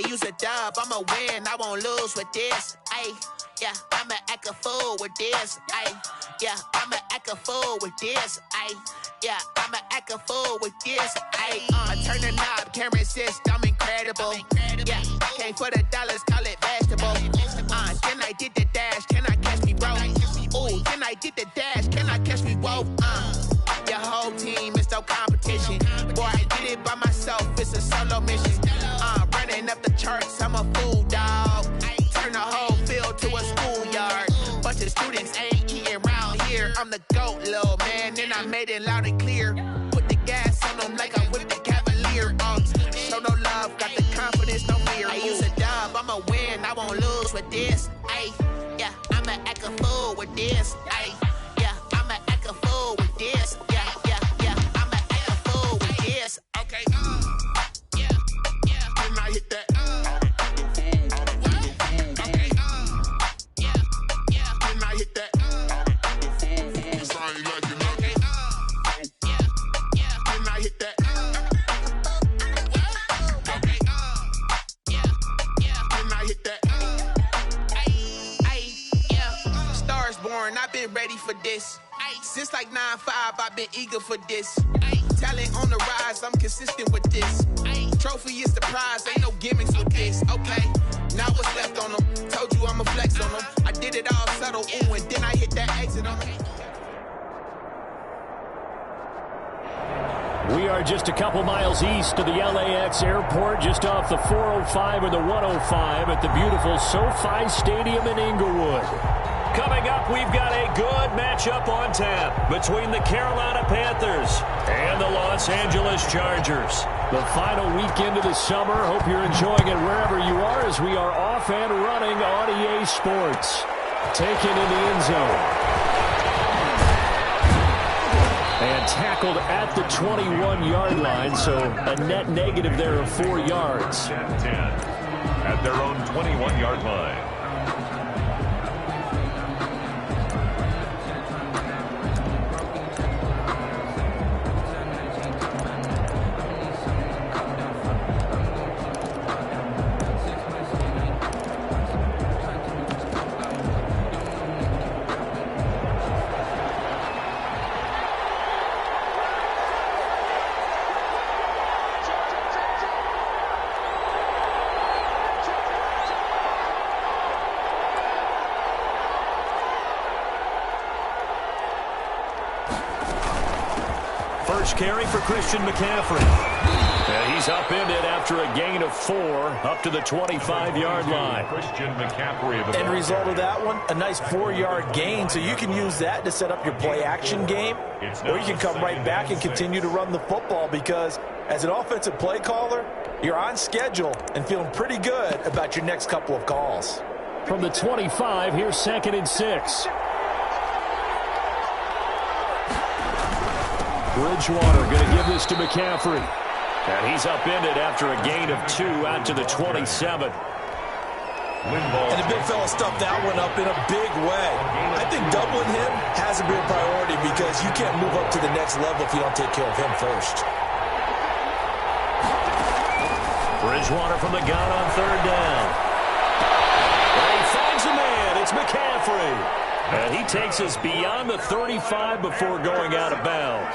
use a dub, I'ma win, I won't lose with this. Ay, yeah, I'ma act a fool with this. Ay, yeah, I'ma act a fool with this. Ay, yeah, I'ma act a fool with this. Ay, turn the knob, camera assist, I'm incredible. Yeah, came for the dollars, call it vegetable. Then I did the dash, can I catch me, bro? Ooh, then I did the dash, can I catch me, whoa? Your whole team is no competition. Boy, I did it by myself, it's a solo mission. Running up the charts, I'm a fool, dog. Turn the whole field to a schoolyard. Bunch of students ain't eating round here. I'm the GOAT, little man, and I made it loud and clear. Put the gas on them like I'm with the Cavalier. Show no love, got the confidence, no fear. I use a dub, I'ma win, I won't lose with this. Ay, yeah, I'ma act a fool with this. Ay, yeah, I'ma act a fool with this. Yeah, I'ma act a fool with this. Okay, yeah, can I hit that? Okay, yeah, can I hit that? It's only like you know. Okay, yeah, can I hit that? Okay, yeah, can I hit that? Ay, yeah, stars born, I've been ready for this. Since like 9-5, I've been eager for this. Talent on the rise, I'm consistent with this. Trophy is the prize, ain't no gimmicks with this. Okay, now what's left on them? Told you I'ma flex on them. I did it all subtle, ooh, and then I hit that exit on them. We are just a couple miles east of the LAX airport, just off the 405 or the 105 at the beautiful SoFi Stadium in Inglewood. Coming up, we've got a good matchup on tap between the Carolina Panthers and the Los Angeles Chargers. The final weekend of the summer. Hope you're enjoying it wherever you are as we are off and running on EA Sports. Taken in the end zone. And tackled at the 21-yard line, so a net negative there of 4 yards. 10 at their own 21-yard line. First carry for Christian McCaffrey. And he's upended after a gain of 4 up to the 25-yard line. Christian McCaffrey. End result of that one, a nice 4-yard gain. So you can use that to set up your play-action game, or you can come right back and continue to run the football because as an offensive play caller, you're on schedule and feeling pretty good about your next couple of calls. From the 25, here's 2nd and 6. Bridgewater going to give this to McCaffrey. And he's upended after a gain of 2 out to the 27. And the big fella stuffed that one up in a big way. I think doubling him has to be a priority because you can't move up to the next level if you don't take care of him first. Bridgewater from the gun on 3rd down. And he finds a man. It's McCaffrey. And he takes us beyond the 35 before going out of bounds.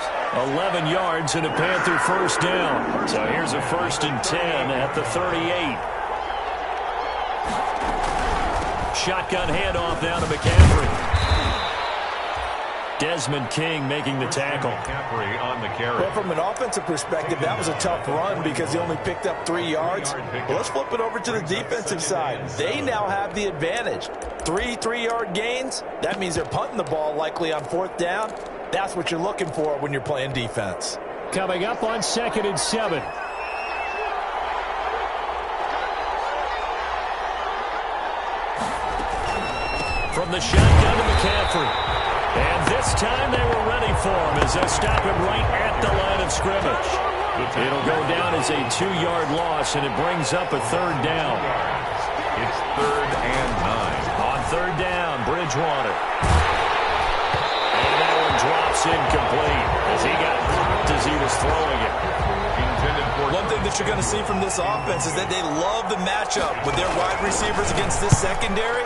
11 yards and a Panther first down. So here's a 1st and 10 at the 38. Shotgun handoff down to McCaffrey. Desmond King making the tackle. McCaffrey on the carry. Well, from an offensive perspective, that was a tough run because he only picked up 3 yards. Well, let's flip it over to the defensive side. They now have the advantage. 3 3-yard gains. That means they're punting the ball likely on 4th down. That's what you're looking for when you're playing defense. Coming up on 2nd and 7. From the shotgun to McCaffrey. And this time they were ready for him as they stop him right at the line of scrimmage. It'll go down as a 2-yard loss, and it brings up a 3rd down. It's 3rd and 9. On 3rd down, Bridgewater. And that one drops incomplete as he got blocked as he was throwing it. One thing that you're going to see from this offense is that they love the matchup with their wide receivers against this secondary.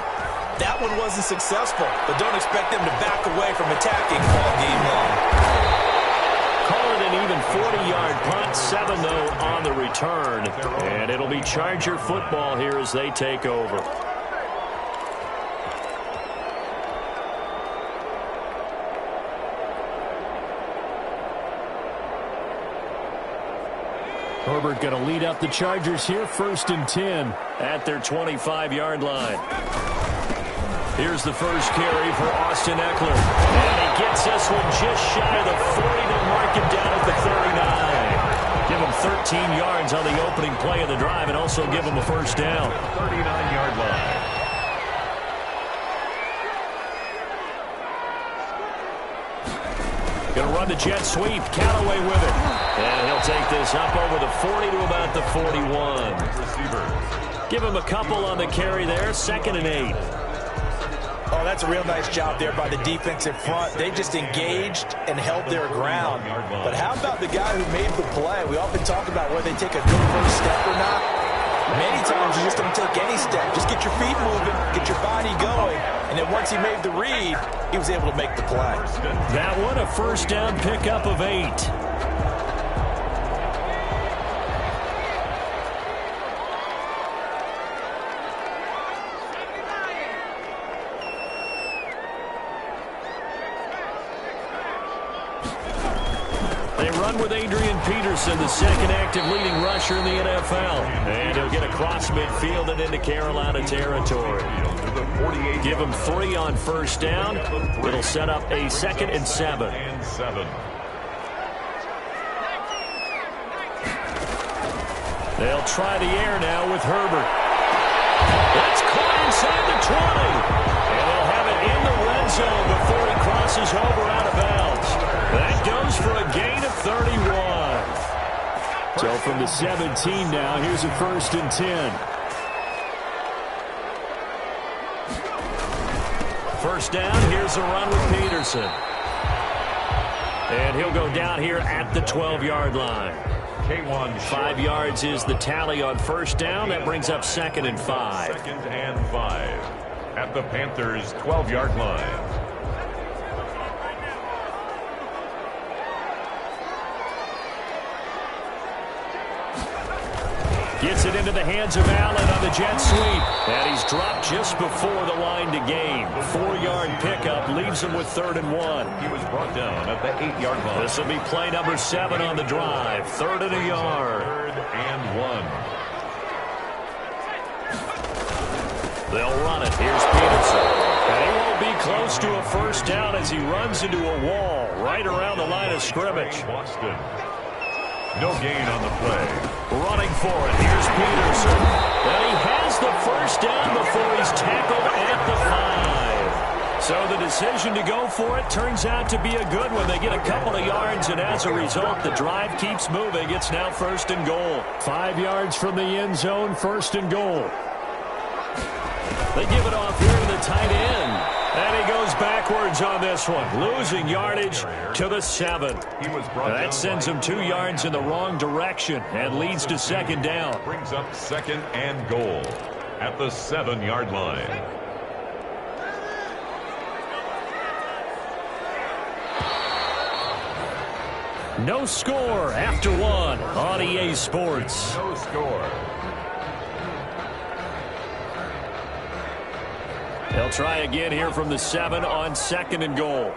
That one wasn't successful, but don't expect them to back away from attacking all game long. Call it an even 40-yard punt, 7 though on the return, and it'll be Charger football here as they take over. Herbert going to lead up the Chargers here, 1st and 10 at their 25-yard line. Here's the first carry for Austin Eckler. And he gets this one just shy of the 40 to mark him down at the 39. Give him 13 yards on the opening play of the drive and also give him a first down. 39-yard line. Going to run the jet sweep. Callaway with it. And he'll take this up over the 40 to about the 41. Receivers. Give him a couple on the carry there. 2nd and 8. Oh, that's a real nice job there by the defensive front. They just engaged and held their ground. But how about the guy who made the play? We often talk about whether they take a good first step or not. Many times you just don't take any step. Just get your feet moving, get your body going. And then once he made the read, he was able to make the play. That one, a first down pickup of 8. With Adrian Peterson, the second active leading rusher in the NFL. And he'll get across midfield and into Carolina territory. Give him 3 on first down. It'll set up a 2nd and 7. They'll try the air now with Herbert. That's caught inside the 20. And they'll have it in the red zone before he crosses over out of bounds. That goes for a gain of 31. So from the 17 now, here's a 1st and 10. First down, here's a run with Peterson. And he'll go down here at the 12-yard line. 5 yards is the tally on first down. That brings up 2nd and 5. 2nd and 5 at the Panthers' 12-yard line. Gets it into the hands of Allen on the jet sweep. And he's dropped just before the line to gain. 4-yard pickup leaves him with 3rd and 1. He was brought down at the 8-yard line. This will be play number 7 on the drive. 3rd and a yard. 3rd and 1. They'll run it. Here's Peterson. And he won't be close to a first down as he runs into a wall right around the line of scrimmage. Boston. No gain on the play. Running for it. Here's Peterson. And he has the first down before he's tackled at the 5. So the decision to go for it turns out to be a good one. They get a couple of yards, and as a result, the drive keeps moving. It's now 1st and goal. 5 yards from the end zone, 1st and goal. They give it off here to the tight end. And he goes backwards on this one, losing yardage to the 7. That sends him 2 yards in the wrong direction and leads to 2nd down. Brings up 2nd and goal at the 7-yard line. No score after 1 on EA Sports. No score. They'll try again here from the 7 on 2nd and goal.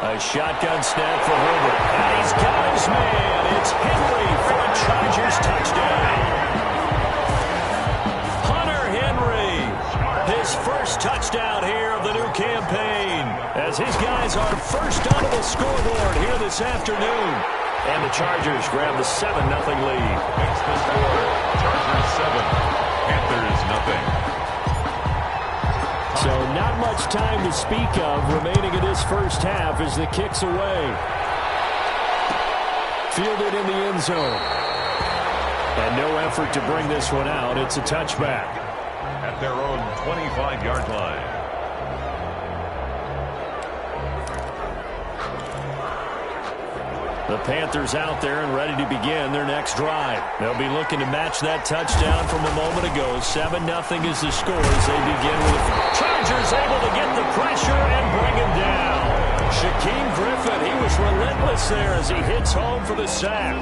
A shotgun snap for Herbert. And he's got his man. It's Henry for a Chargers touchdown. Hunter Henry, his first touchdown here of the new campaign, as his guys are first onto the scoreboard here this afternoon. And the Chargers grab the 7-0 lead. Makes the score. Chargers 7, Panthers nothing. So not much time to speak of remaining in this first half as the kick's away. Fielded in the end zone. And no effort to bring this one out. It's a touchback. At their own 25-yard line. The Panthers out there and ready to begin their next drive. They'll be looking to match that touchdown from a moment ago. 7-0 is the score as they begin with Chargers able to get the pressure and bring him down. Shaquem Griffin, he was relentless there as he hits home for the sack.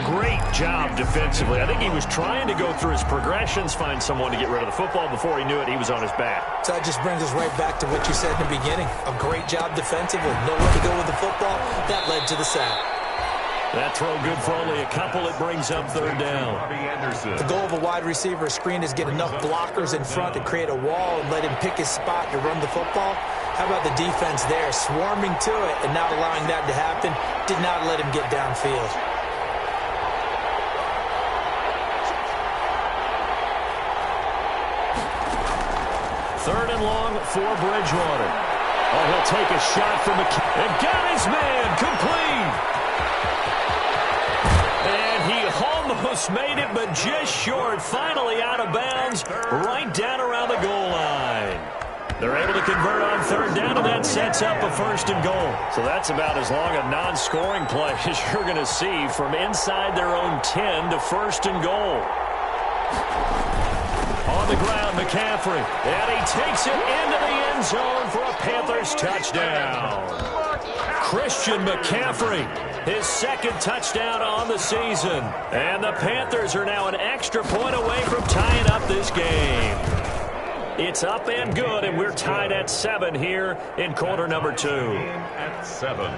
Great job defensively. I think he was trying to go through his progressions, find someone to get rid of the football. Before he knew it, he was on his back. So that just brings us right back to what you said in the beginning. A great job defensively. Nowhere to go with the football. That led to the sack. That throw good for only a couple. It brings up third down. The goal of a wide receiver screen is get enough blockers in front to create a wall and let him pick his spot to run the football. How about the defense there, swarming to it and not allowing that to happen? Did not let him get downfield. Third and long for Bridgewater. Oh, he'll take a shot from and got his man complete. And he almost made it, but just short. Finally out of bounds, right down around the goal line. They're able to convert on third down, and that sets up a first and goal. So that's about as long a non-scoring play as you're going to see from inside their own 10 to first and goal. On the ground, McCaffrey, and he takes it into the end zone for a Panthers touchdown. Christian McCaffrey, his second touchdown on the season. And the Panthers are now an extra point away from tying up this game. It's up and good, and we're tied at 7 here in quarter number 2. At 7.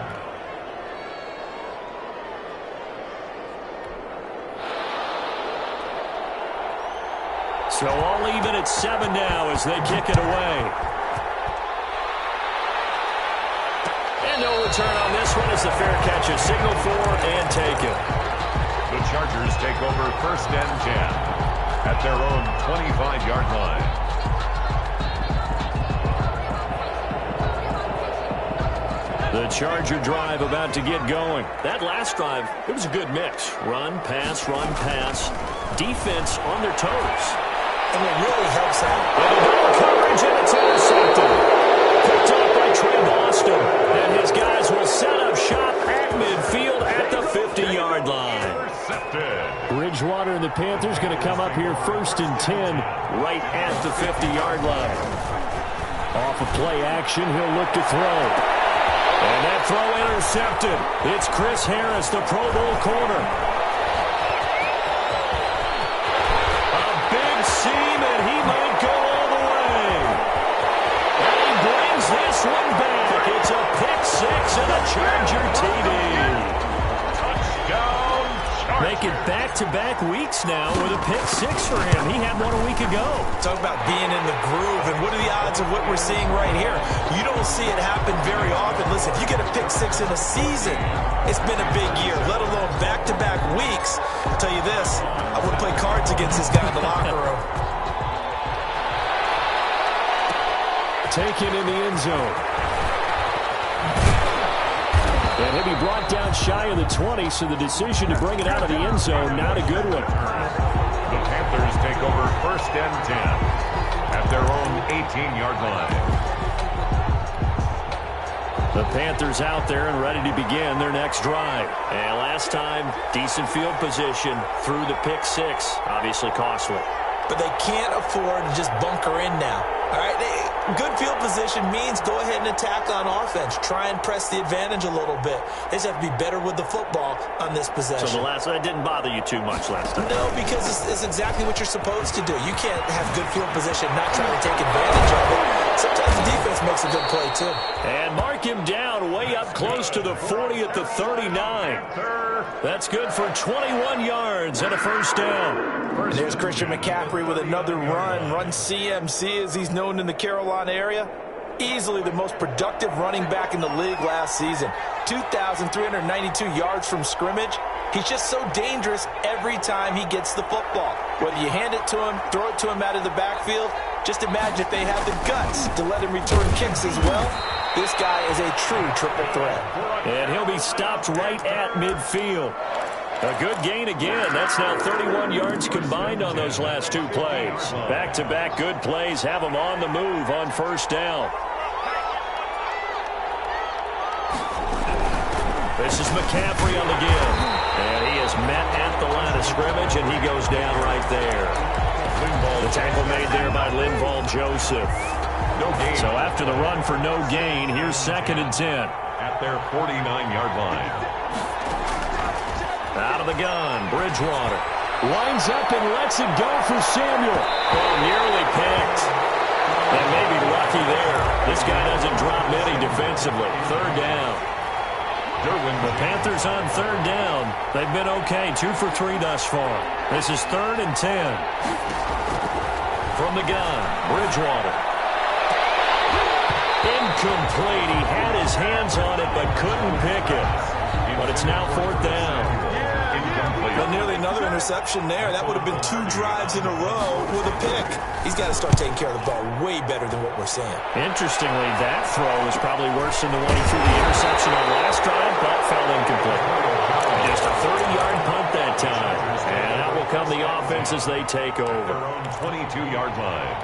So all even at 7 now as they kick it away. And no return on this one as the fair catch is signaled for and taken. The Chargers take over first and 10 at their own 25-yard line. The Charger drive about to get going. That last drive, it was a good mix. Run, pass, defense on their toes. And it really helps out. And double coverage, and it's intercepted. Picked up by Trey Boston. And his guys will set up shop at midfield at the 50-yard line. Bridgewater and the Panthers going to come up here first and 10 right at the 50-yard line. Off of play action, he'll look to throw. And that throw intercepted. It's Chris Harris, the Pro Bowl corner. A big seam, and he might go all the way. And he brings this one back. It's a pick six and a Charger TD. Touchdown, Chargers. Make it back-to-back weeks now with a pick six for him. He had one a week ago. Talk about being in the groove, and what are the odds of what we're seeing right here? You don't see it happen very often. Listen, if you get a pick six in a season, it's been a big year, let alone back-to-back weeks. I'll tell you this, I would play cards against this guy in the locker room. Taken in the end zone. And he'll be brought down shy of the 20, so the decision to bring it out of the end zone, not a good one. The Panthers take over first and 10 at their own 18-yard line. The Panthers out there and ready to begin their next drive. And last time, decent field position through the pick six. Obviously costly. But they can't afford to just bunker in now. All right, good field position means go ahead and attack on offense. Try and press the advantage a little bit. They just have to be better with the football on this possession. So the last one didn't bother you too much last time? No, because it's exactly what you're supposed to do. You can't have good field position, not trying to take advantage of it. Sometimes the defense makes a good play, too. And mark him down way up close to the 40 at the 39. That's good for 21 yards and a first down. There's Christian McCaffrey with another run CMC as he's known in the Carolina area. Easily the most productive running back in the league last season. 2,392 yards from scrimmage. He's just so dangerous every time he gets the football. Whether you hand it to him, throw it to him out of the backfield, just imagine if they have the guts to let him return kicks as well. This guy is a true triple threat. And he'll be stopped right at midfield. A good gain again. That's now 31 yards combined on those last two plays. Back-to-back good plays have him on the move on first down. This is McCaffrey on the give. And he is met at the line of scrimmage, and he goes down right there. The tackle made there by Linval Joseph. No gain. So after the run for no gain, here's 2nd and 10. At their 49-yard line. Out of the gun, Bridgewater. Lines up and lets it go for Samuel. Oh, nearly picked. And maybe lucky there. This guy doesn't drop many defensively. 3rd down. The Panthers on 3rd down. They've been okay. 2 for 3 thus far. This is 3rd and 10. From the gun, Bridgewater. Incomplete. He had his hands on it but couldn't pick it. But it's now 4th down. But nearly another interception there. That would have been 2 drives in a row with a pick. He's got to start taking care of the ball way better than what we're seeing. Interestingly, that throw was probably worse than the one he threw the interception on last drive, but fell incomplete. Just a 30-yard punt that time. And out will come the offense as they take over. Their own 22-yard line.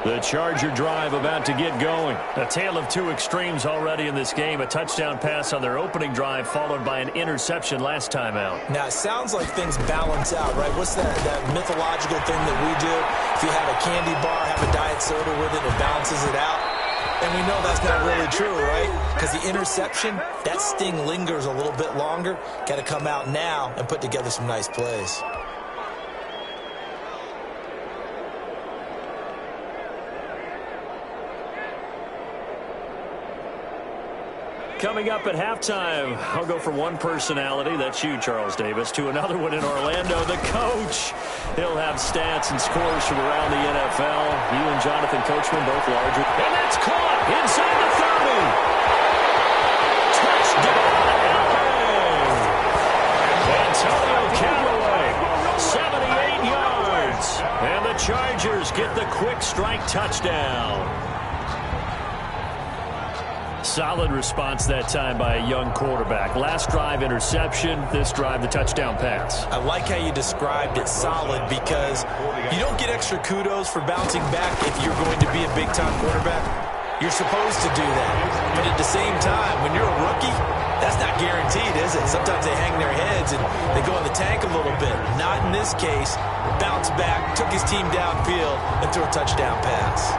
The Charger drive about to get going. A tale of 2 extremes already in this game. A touchdown pass on their opening drive, followed by an interception last time out. Now, it sounds like things balance out, right? What's that mythological thing that we do? If you have a candy bar, have a diet soda with it, it balances it out. And we know that's not really true, right? Because the interception, that sting lingers a little bit longer. Got to come out now and put together some nice plays. Coming up at halftime, I'll go from one personality, that's you, Charles Davis, to another one in Orlando, the coach. He'll have stats and scores from around the NFL. You and Jonathan Coachman, both larger. And that's caught inside the 30. Touchdown! Antonio Callaway, 78 yards. And the Chargers get the quick strike touchdown. Solid response that time by a young quarterback. Last drive, interception. This drive, the touchdown pass. I like how you described it, solid, because you don't get extra kudos for bouncing back if you're going to be a big-time quarterback. You're supposed to do that. But at the same time, when you're a rookie, that's not guaranteed, is it? Sometimes they hang their heads and they go in the tank a little bit. Not in this case. Bounced back, took his team downfield, and threw a touchdown pass.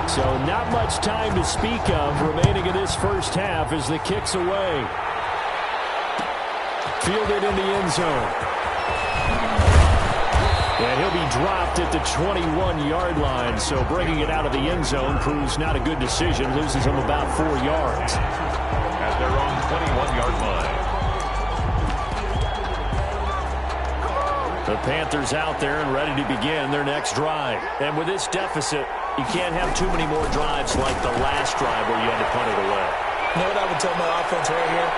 So not much time to speak of remaining in this first half as the kick's away. Fielded in the end zone. And he'll be dropped at the 21-yard line. So bringing it out of the end zone proves not a good decision. Loses him about 4 yards. At their own 21-yard line. The Panthers out there and ready to begin their next drive. And with this deficit, you can't have too many more drives like the last drive where you had to punt it away. You know what I would tell my offense right here?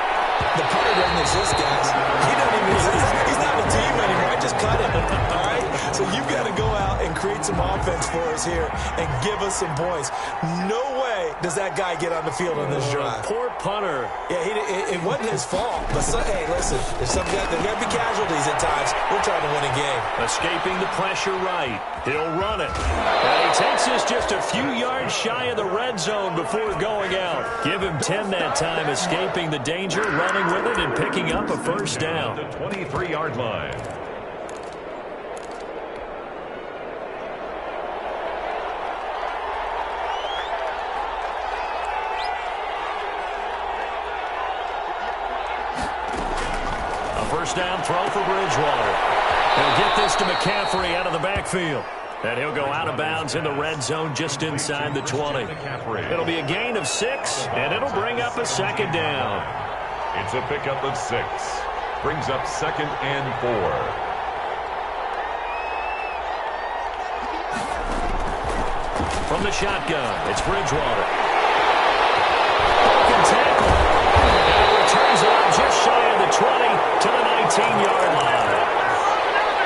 The punter doesn't exist, guys. He doesn't even exist. He's not a team anymore. I just cut him. All right? So you've got to go out and create some offense for us here and give us some points. No way does that guy get on the field on this drive. Poor punter. Yeah, it wasn't his fault. But, hey, listen, there's got to be casualties at times. We're trying to win a game. Escaping the pressure right. He'll run it. And he takes us just a few yards shy of the red zone before going out. Give him 10 that time, escaping the danger, running with it, and picking up a first down. The 23-yard line. A first down throw for Bridgewater. He'll get this to McCaffrey out of the backfield. And he'll go out of bounds in the red zone just inside the 20. It'll be a gain of 6, and it'll bring up a second down. It's a pickup of 6. Brings up 2nd and 4. From the shotgun, it's Bridgewater. Broken tackle. And it returns it out just shy of the 20 to the 19-yard line.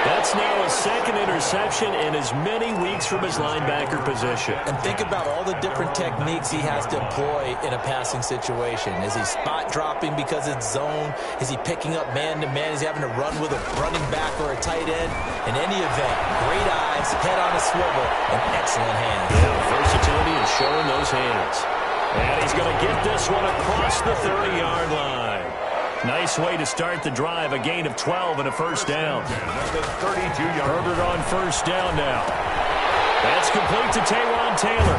That That's now a second interception in as many weeks from his linebacker position. And think about all the different techniques he has to employ in a passing situation. Is he spot dropping because it's zone? Is he picking up man-to-man? Is he having to run with a running back or a tight end? In any event, great eyes, head on a swivel, and excellent hands. Yeah, versatility and showing those hands. And he's going to get this one across the 30-yard line. Nice way to start the drive, a gain of 12 and a first down. Herbert on first down now. That's complete to Taywan Taylor.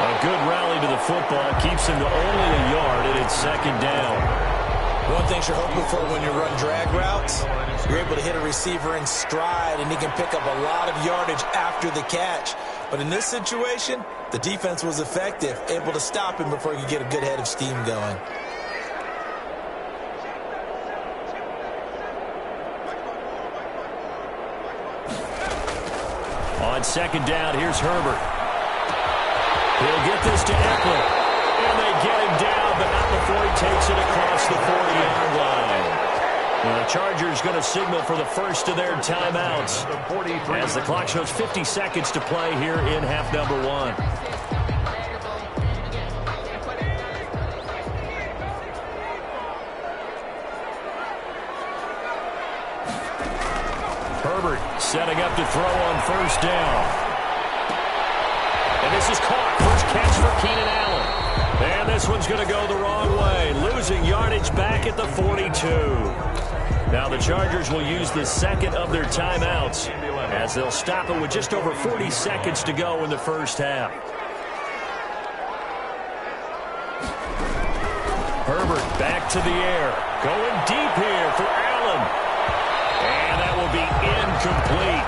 A good rally to the football keeps him to only a yard, and it's second down. One thing you're hoping for when you run drag routes, you're able to hit a receiver in stride, and he can pick up a lot of yardage after the catch. But in this situation, the defense was effective, able to stop him before he could get a good head of steam going. On second down, here's Herbert. He'll get this to Eckler. And they get him down, but not before he takes it across the 40-yard line. And the Chargers going to signal for the first of their timeouts as the clock shows 50 seconds to play here in half number one. Herbert setting up to throw on first down. And this is caught. First catch for Keenan Allen. And this one's going to go the wrong way. Losing yardage back at the 42. Now the Chargers will use the second of their timeouts as they'll stop it with just over 40 seconds to go in the first half. Herbert back to the air. Going deep here for Allen. And that will be incomplete.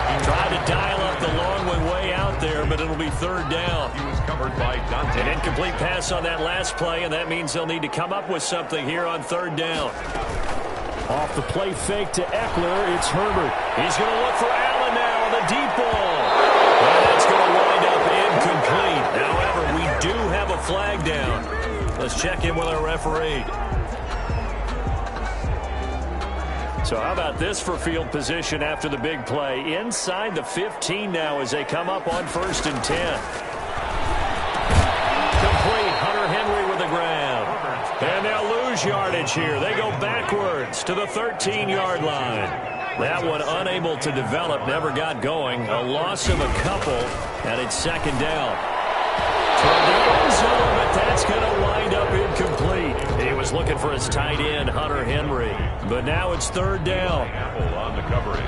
He tried to dial up the long way out there, but it'll be third down. He was covered by Dante. An incomplete pass on that last play, and that means they'll need to come up with something here on third down. Off the play fake to Eckler, it's Herbert. He's going to look for Allen now on the deep ball. And that's going to wind up incomplete. However, we do have a flag down. Let's check in with our referee. So how about this for field position after the big play? Inside the 15 now as they come up on 1st and 10. Complete. Hunter Henry with the grab. And they'll lose yardage here. They go backwards to the 13-yard line. That one unable to develop, never got going. A loss of a couple, and it's second down. Toward the end zone, but that's going to wind up incomplete. He was looking for his tight end, Hunter Henry. But now it's third down. Apple on the coverage.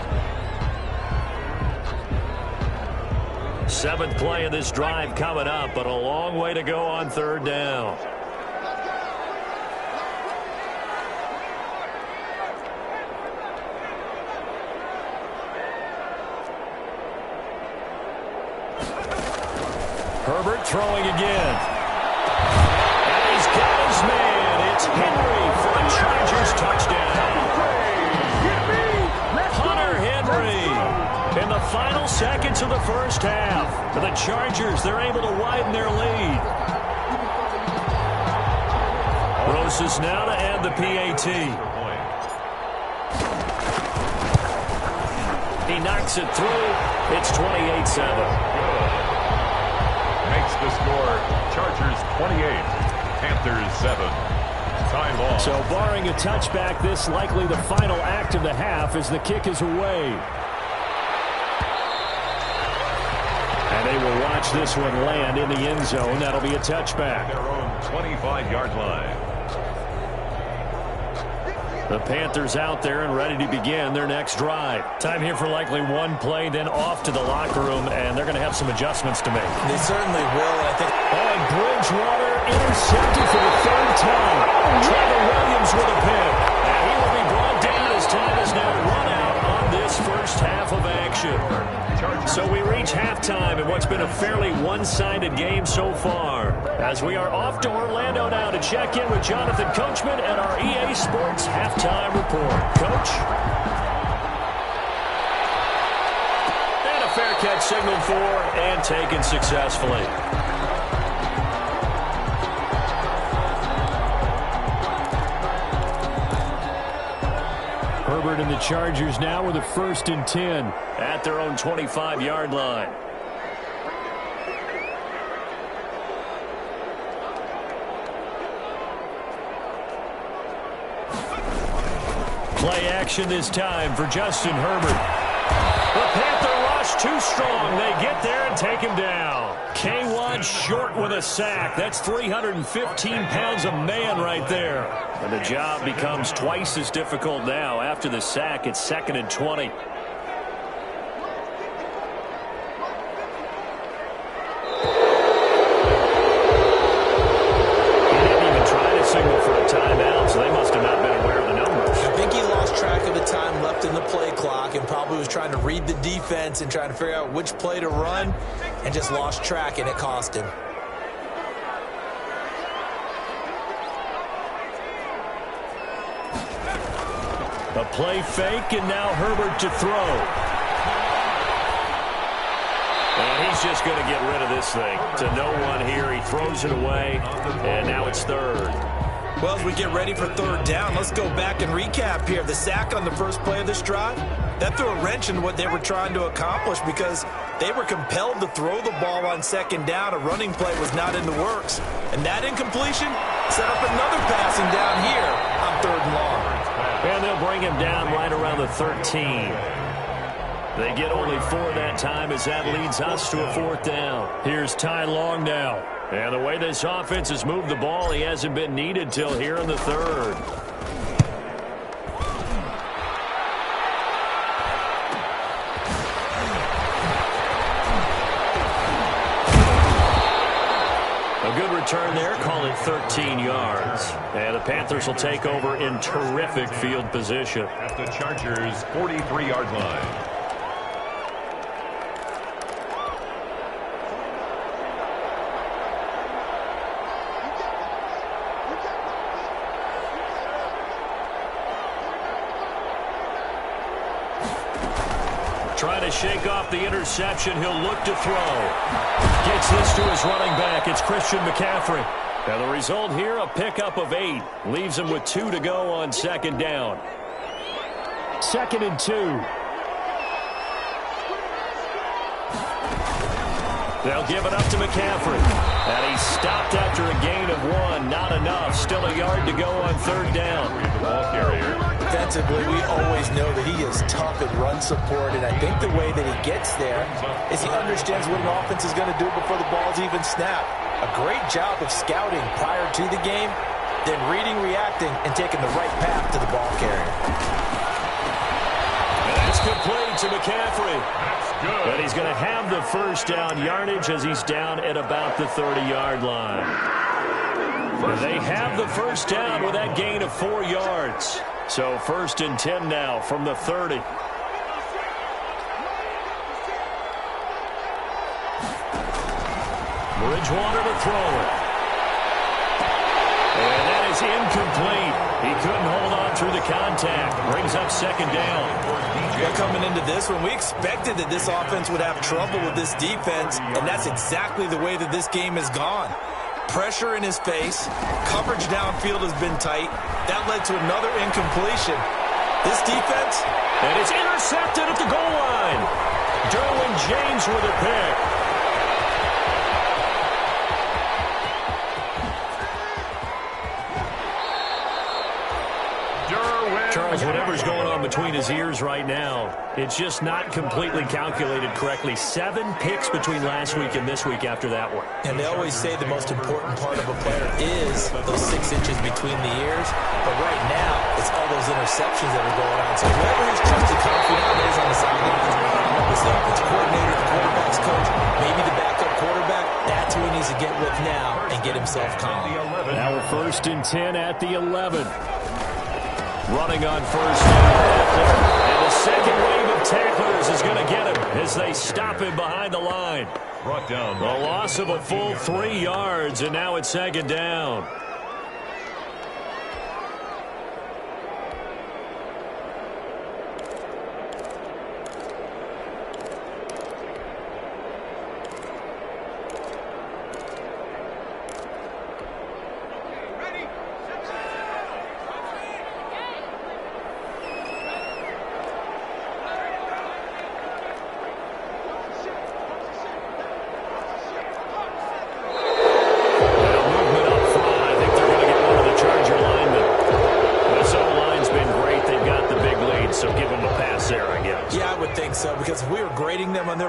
7th play of this drive coming up, but a long way to go on third down. Herbert throwing again. And he's got his man. It's Henry for a Chargers touchdown. Hunter Henry in the final seconds of the first half. For the Chargers, they're able to widen their lead. Rosas now to add the PAT. He knocks it through. It's 28-7. Makes the score Chargers 28, Panthers 7. Time off. So barring a touchback, this likely the final act of the half as the kick is away. And they will watch this one land in the end zone. That'll be a touchback. Their own 25-yard line. The Panthers out there and ready to begin their next drive. Time here for likely one play, then off to the locker room, and they're going to have some adjustments to make. They certainly will, I think. And Bridgewater intercepted for the third time. Trevor Williams with a pick. And he will be brought down as time is now run out on this first half of action. So we reach halftime in what's been a fairly one-sided game so far. As we are off to Orlando now to check in with Jonathan Coachman and our EA Sports halftime report. Coach? And a fair catch signaled for and taken successfully. Herbert Herbert and the Chargers now with a 1st and 10 at their own 25-yard line. Play action this time for Justin Herbert. The Panther rush too strong. They get there and take him down. K1 short with a sack. That's 315 pounds of man right there. And the job becomes twice as difficult now. After the sack, it's 2nd and 20. He didn't even try to signal for a timeout, so they must have not been aware of the numbers. I think he lost track of the time left in the play clock and probably was trying to read the defense and trying to figure out which play to run and just lost track, and it cost him. A play fake, and now Herbert to throw. And he's just going to get rid of this thing. To no one here. He throws it away, and now it's 3rd. Well, as we get ready for 3rd down, let's go back and recap here. The sack on the first play of this drive, that threw a wrench in what they were trying to accomplish because they were compelled to throw the ball on 2nd down. A running play was not in the works. And that incompletion set up another passing down here on 3rd and long. And they'll bring him down right around the 13. They get only 4 that time as that leads us to a 4th down. Here's Ty Long now. And the way this offense has moved the ball, he hasn't been needed till here in the 3rd. A good return there, call it 13 yards. And the Panthers will take over in terrific field position. At the Chargers' 43-yard line. Trying to shake off the interception. He'll look to throw. Gets this to his running back. It's Christian McCaffrey. And the result here, a pickup of 8. Leaves him with 2 to go on 2nd down. 2nd and 2. They'll give it up to McCaffrey. And he's stopped after a gain of 1. Not enough. Still a yard to go on 3rd down. The ball carrier. Defensively, we always know that he is tough in run support, and I think the way that he gets there is he understands what an offense is going to do before the ball's even snapped. A great job of scouting prior to the game, then reading, reacting, and taking the right path to the ball carrier. And that's complete to McCaffrey. That's good. And he's going to have the 1st down yardage as he's down at about the 30-yard line. And they have the 1st down with that gain of 4 yards. So 1st and 10 now from the 30. Bridgewater to throw it. And that is incomplete. He couldn't hold on through the contact. Brings up 2nd down. Yeah, coming into this one, we expected that this offense would have trouble with this defense, and that's exactly the way that this game has gone. Pressure in his face. Coverage downfield has been tight. That led to another incompletion. This defense. And it's intercepted at the goal line. Derwin James with a pick. Charles, whatever's going on between his ears right now, it's just not completely calculated correctly. 7 picks between last week and this week after that one. And they always say the most important part of a player is those 6 inches between the ears. But right now, it's all those interceptions that are going on. So whoever his trusted confidant is on the sidelines, his offensive coordinator, the quarterback's coach, maybe the backup quarterback, that's who he needs to get with now and get himself calm. Now we're 1st and 10 at the 11. Running on 1st down. And the second wave of tacklers is going to get him as they stop him behind the line. Brought down. A loss of a full 3 yards, and now it's 2nd down.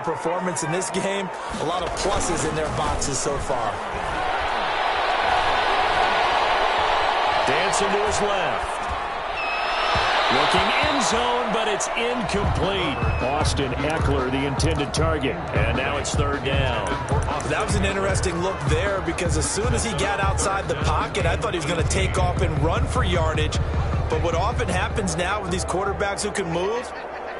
their performance in this game. A lot of pluses in their boxes so far. Dancing to his left. Looking end zone, but it's incomplete. Austin Eckler, the intended target. And now it's third down. That was an interesting look there because as soon as he got outside the pocket, I thought he was going to take off and run for yardage. But what often happens now with these quarterbacks who can move,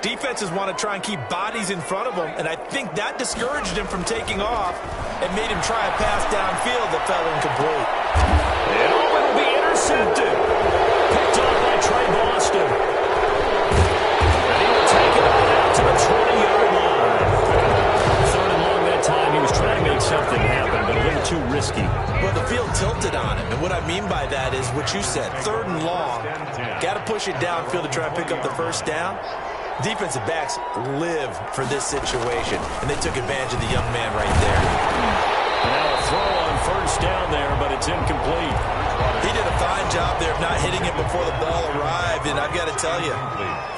defenses want to try and keep bodies in front of them, and I think that discouraged him from taking off and made him try a pass downfield that fell incomplete. And it'll be intercepted. Picked off by Trey Boston. And he will take it out to the 20-yard line. Third and long that time. He was trying to make something happen, but a little too risky. Well, the field tilted on him, and what I mean by that is what you said. Third and long. Got to push it downfield to try and pick up the first down. Defensive backs live for this situation, and they took advantage of the young man right there. Now a throw on first down there, but it's incomplete. He did a fine job there of not hitting it before the ball arrived, and I've got to tell you,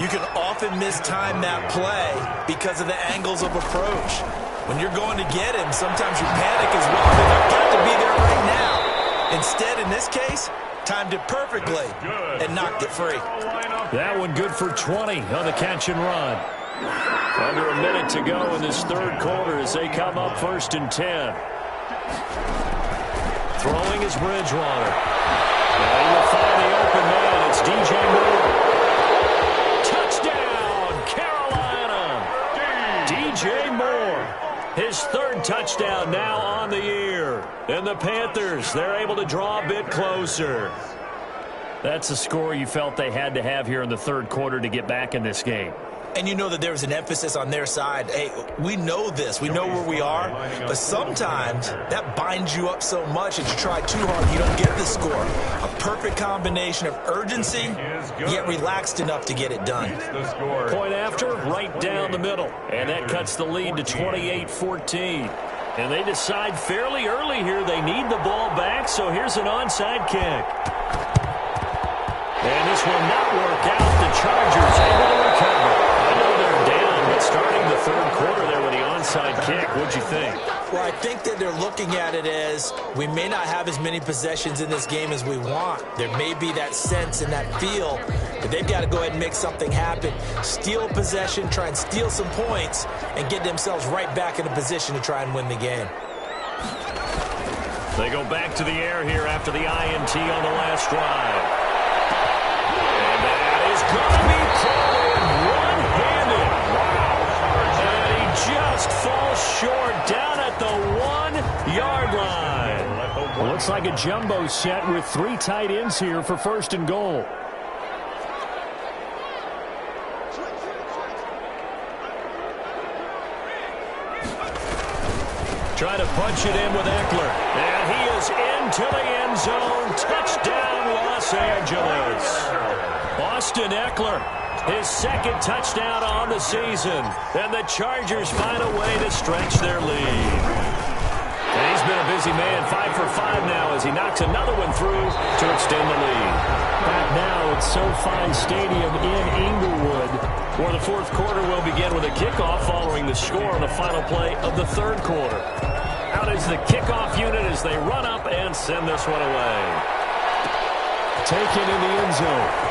you can often mistime that play because of the angles of approach. When you're going to get him, sometimes you panic as well. I've got to be there right now. Instead, in this case, timed it perfectly and knocked it free. That one good for 20 on the catch and run. Under a minute to go in this third quarter as they come up first and 10. Throwing is Bridgewater. Now he will find the open man. It's DJ Moore. Touchdown, Carolina. DJ Moore. His third touchdown now on the year. And the Panthers, they're able to draw a bit closer. That's a score you felt they had to have here in the third quarter to get back in this game. And you know that there was an emphasis on their side. Hey, we know this. We know where we are. But sometimes that binds you up so much that you try too hard, you don't get the score. A perfect combination of urgency, yet relaxed enough to get it done. Point after, right down the middle. And that cuts the lead to 28-14. And they decide fairly early here they need the ball back, so here's an onside kick. And this will not work out. The Chargers able to recover. I know they're down, but starting the third quarter there with the onside kick, what'd you think? Well, I think that they're looking at it as we may not have as many possessions in this game as we want. There may be that sense and that feel, but they've got to go ahead and make something happen. Steal possession, try and steal some points, and get themselves right back in a position to try and win the game. They go back to the air here after the INT on the last drive. Going to be thrown one-handed. Wow. And he just falls short down at the 1-yard line. Well, looks like a jumbo set with 3 tight ends here for first and goal. Trying to punch it in with Eckler. And he is into the end zone. Touchdown, Los Angeles. Austin Eckler, his second touchdown on the season. And the Chargers find a way to stretch their lead. And he's been a busy man, 5 for 5 now as he knocks another one through to extend the lead. Back now at SoFi Stadium in Inglewood, where the fourth quarter will begin with a kickoff following the score on the final play of the third quarter. Out is the kickoff unit as they run up and send this one away. Taken in the end zone.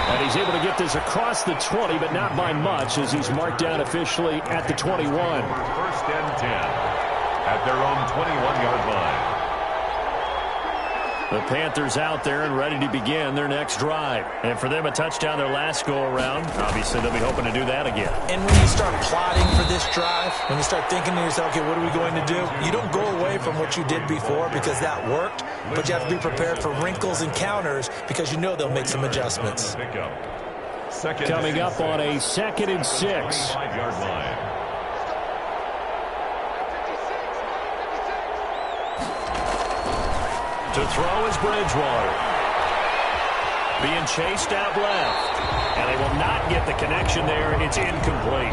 And he's able to get this across the 20, but not by much as he's marked down officially at the 21. First and 10 at their own 21-yard line. The Panthers out there and ready to begin their next drive. And for them, a touchdown their last go-around. Obviously, they'll be hoping to do that again. And when you start plotting for this drive, when you start thinking to yourself, okay, what are we going to do? You don't go away from what you did before because that worked, but you have to be prepared for wrinkles and counters because you know they'll make some adjustments. Coming up on a 2nd and 6. 5-yard line. To throw is Bridgewater. Being chased out left. And they will not get the connection there. It's incomplete.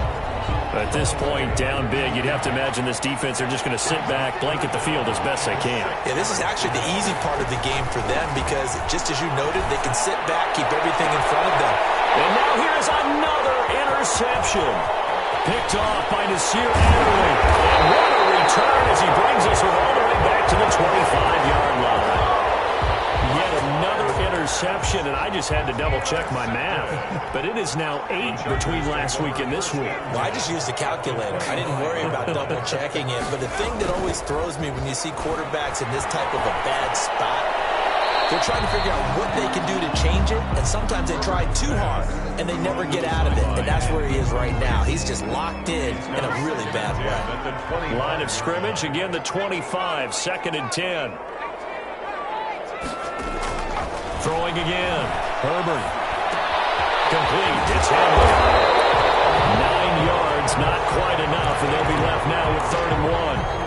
At this point, down big, you'd have to imagine this defense are just going to sit back, blanket the field as best they can. Yeah, this is actually the easy part of the game for them because, just as you noted, they can sit back, keep everything in front of them. And now here's another interception. Picked off by Nasir Adderley. And what a return as he brings us all the way back to the 25-yard line. Yet another interception, and I just had to double-check my math. But it is now 8 between last week and this week. Well, I just used a calculator. I didn't worry about double-checking it. But the thing that always throws me when you see quarterbacks in this type of a bad spot, they're trying to figure out what they can do to change it, and sometimes they try too hard, and they never get out of it. And that's where he is right now. He's just locked in a really bad way. Line of scrimmage, again the 25, 2nd and 10. Throwing again. Herbert. Complete. It's Henry. 9 yards, not quite enough, and they'll be left now with 3rd and 1.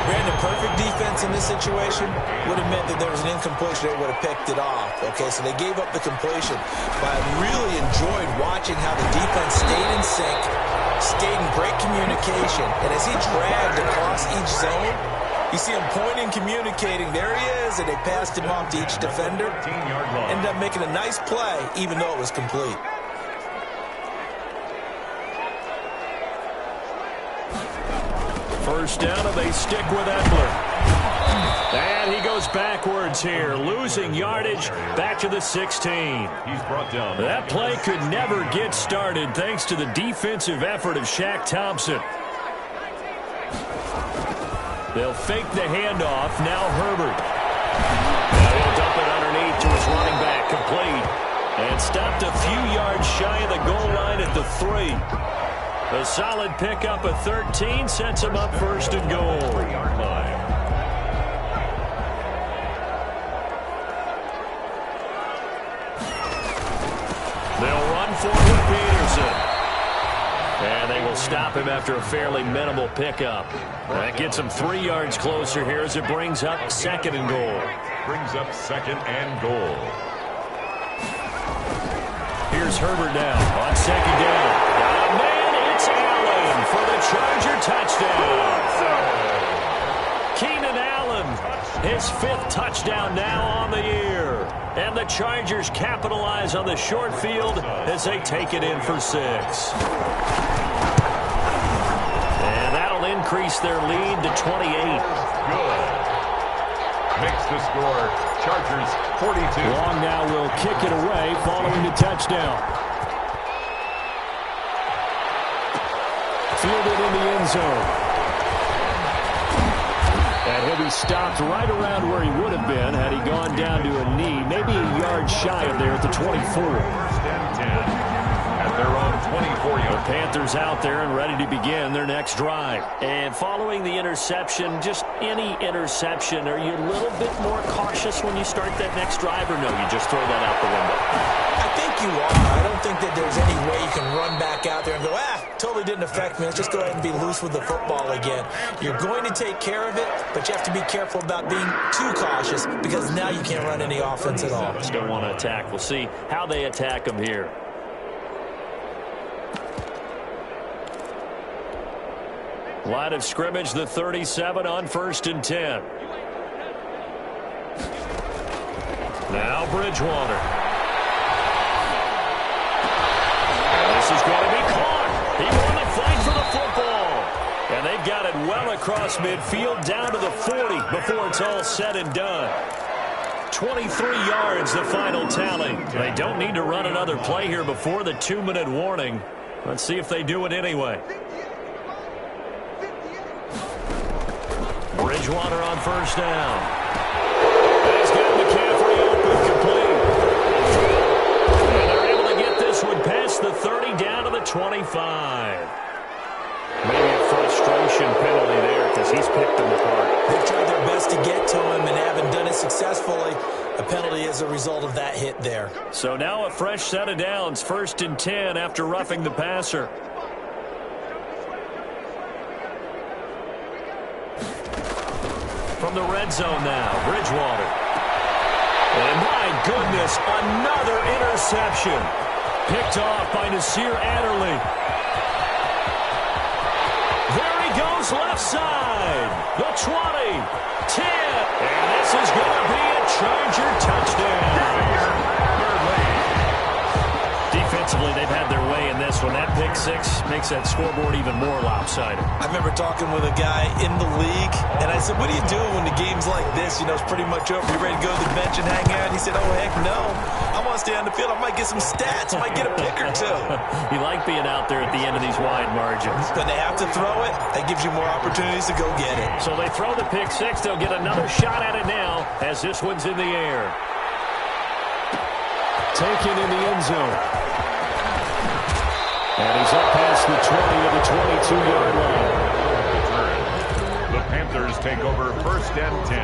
Brandon, perfect defense in this situation would have meant that there was an incompletion. They would have picked it off. Okay, so they gave up the completion. But I really enjoyed watching how the defense stayed in sync, stayed in great communication. And as he dragged across each zone, you see him pointing, communicating. There he is, and they passed him off to each defender. Ended up making a nice play, even though it was complete. First down, and they stick with Eckler. And he goes backwards here, losing yardage back to the 16. He's brought down. That play could never get started thanks to the defensive effort of Shaq Thompson. They'll fake the handoff. Now Herbert. Now he'll dump it underneath to his running back, complete. And stopped a few yards shy of the goal line at the 3. A solid pickup of 13 sets him up 1st and goal. 3-yard line. They'll run forward Peterson. And they will stop him after a fairly minimal pickup. That gets him 3 yards closer here as it brings up 2nd and goal. Brings up 2nd and goal. Here's Herbert now on 2nd down. It's Allen for the Charger touchdown. Keenan Allen, his 5th touchdown now on the year. And the Chargers capitalize on the short field as they take it in for 6. And that'll increase their lead to 28. Good. Makes the score. Chargers 42. Long now will kick it away following the touchdown. Fielded in the end zone. And he'll be stopped right around where he would have been had he gone down to a knee, maybe a yard shy of there at the 24. 1st and 10 at their own 24-yard. The Panthers out there and ready to begin their next drive. And following the interception, just any interception, are you a little bit more cautious when you start that next drive, or no, you just throw that out the window? I think you are. I don't think that there's any way you can run back out there and go, totally didn't affect me. Let's just go ahead and be loose with the football again. You're going to take care of it, but you have to be careful about being too cautious because now you can't run any offense at all. Just don't want to attack. We'll see how they attack them here. Line of scrimmage, the 37 on 1st and 10. Now Bridgewater. This is going to be caught. He won the fight for the football. And they've got it well across midfield down to the 40 before it's all said and done. 23 yards, the final tally. They don't need to run another play here before the 2-minute warning. Let's see if they do it anyway. Bridgewater on 1st down. He's got McCaffrey open, complete. And they're able to get this one past the 30 down to the 25. Maybe a frustration penalty there because he's picked them apart. They've tried their best to get to him and haven't done it successfully. A penalty is a result of that hit there. So now a fresh set of downs, 1st and 10 after roughing the passer. From the red zone now, Bridgewater. And my goodness, another interception. Picked off by Nasir Adderley. There he goes left side. The 20, 10. And this is going to be a Charger touchdown. Defensively, they've had their way in this one. That pick 6 makes that scoreboard even more lopsided. I remember talking with a guy in the league, and I said, what do you do when the game's like this? You know, it's pretty much over. You ready to go to the bench and hang out? He said, oh, heck no. I want to stay on the field. I might get some stats. I might get a pick or two. You like being out there at the end of these wide margins. When they have to throw it, that gives you more opportunities to go get it. So they throw the pick 6. They'll get another shot at it now as this one's in the air. Taken in the end zone. And he's up past the 20 of the 22-yard line. The Panthers take over 1st and 10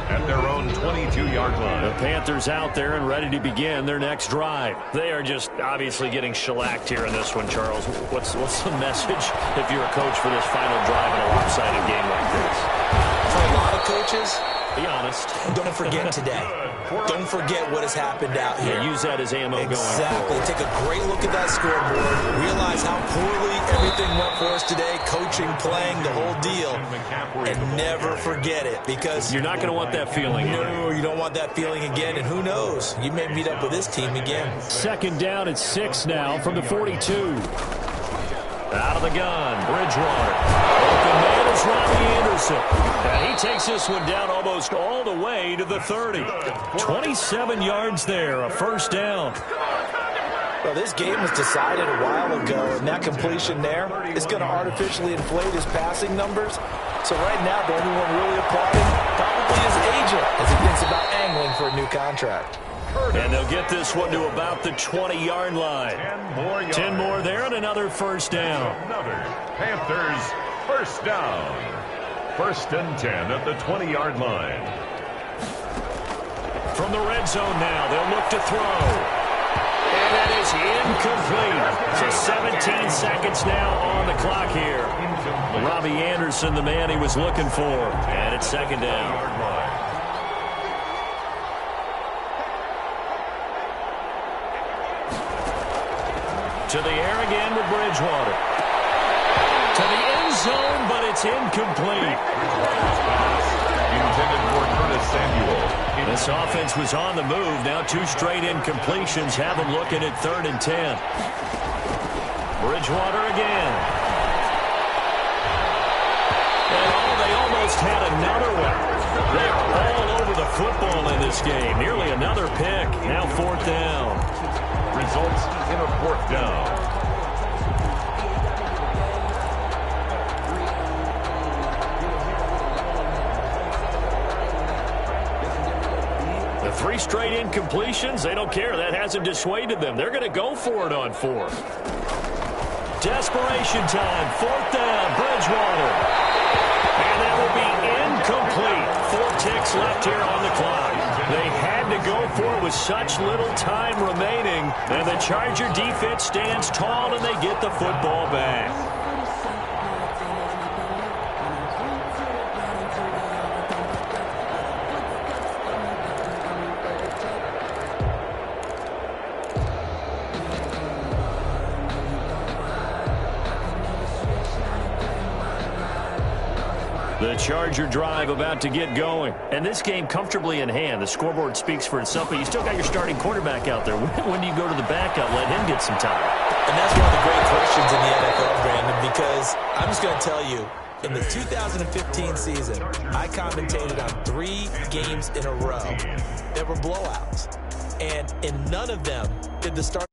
at their own 22-yard line. The Panthers out there and ready to begin their next drive. They are just obviously getting shellacked here in this one, Charles. What's the message if you're a coach for this final drive in a lopsided game like this? For a lot of coaches, be honest. Don't forget today. Don't forget what has happened out here. Yeah, use that as ammo going forward. Exactly. Take a great look at that scoreboard. Realize how poorly everything went for us today. Coaching, playing, the whole deal. And never forget it, because you're not going to want that feeling. No, you don't want that feeling again. And who knows? You may meet up with this team again. 2nd down and 6 now from the 42. Out of the gun, Bridgewater. Open man is Robbie Anderson. And he takes this one down almost all the way to the 30. 27 yards there, a 1st down. Well, this game was decided a while ago, and that completion there is going to artificially inflate his passing numbers. So right now, the only one really applauding probably his agent as he thinks about angling for a new contract. And they'll get this one to about the 20-yard line. 10 more there and another 1st down. Another Panthers 1st down. 1st and 10 at the 20-yard line. From the red zone now, they'll look to throw. And that is incomplete. So 17 seconds now on the clock here. Robbie Anderson, the man he was looking for. And it's 2nd down. To the air again with Bridgewater. To the end zone, but it's incomplete. Intended for Curtis Samuel. This offense was on the move. Now 2 straight incompletions have them looking at 3rd and 10. Bridgewater again. And they almost had another one. They're all over the football in this game. Nearly another pick. Now 4th down. Results in a 4th down. The 3 straight incompletions, they don't care. That hasn't dissuaded them. They're going to go for it on 4th. Desperation time. 4th down. Bridgewater. And that will be incomplete. 4 ticks left here on the clock. They had to go for it with such little time remaining. And the Charger defense stands tall and they get the football back. The Charger drive about to get going. And this game comfortably in hand. The scoreboard speaks for itself, but you still got your starting quarterback out there. When do you go to the backup, let him get some time? And that's one of the great questions in the NFL, Brandon, because I'm just going to tell you, in the 2015 season, I commentated on 3 games in a row that were blowouts. And in none of them did the start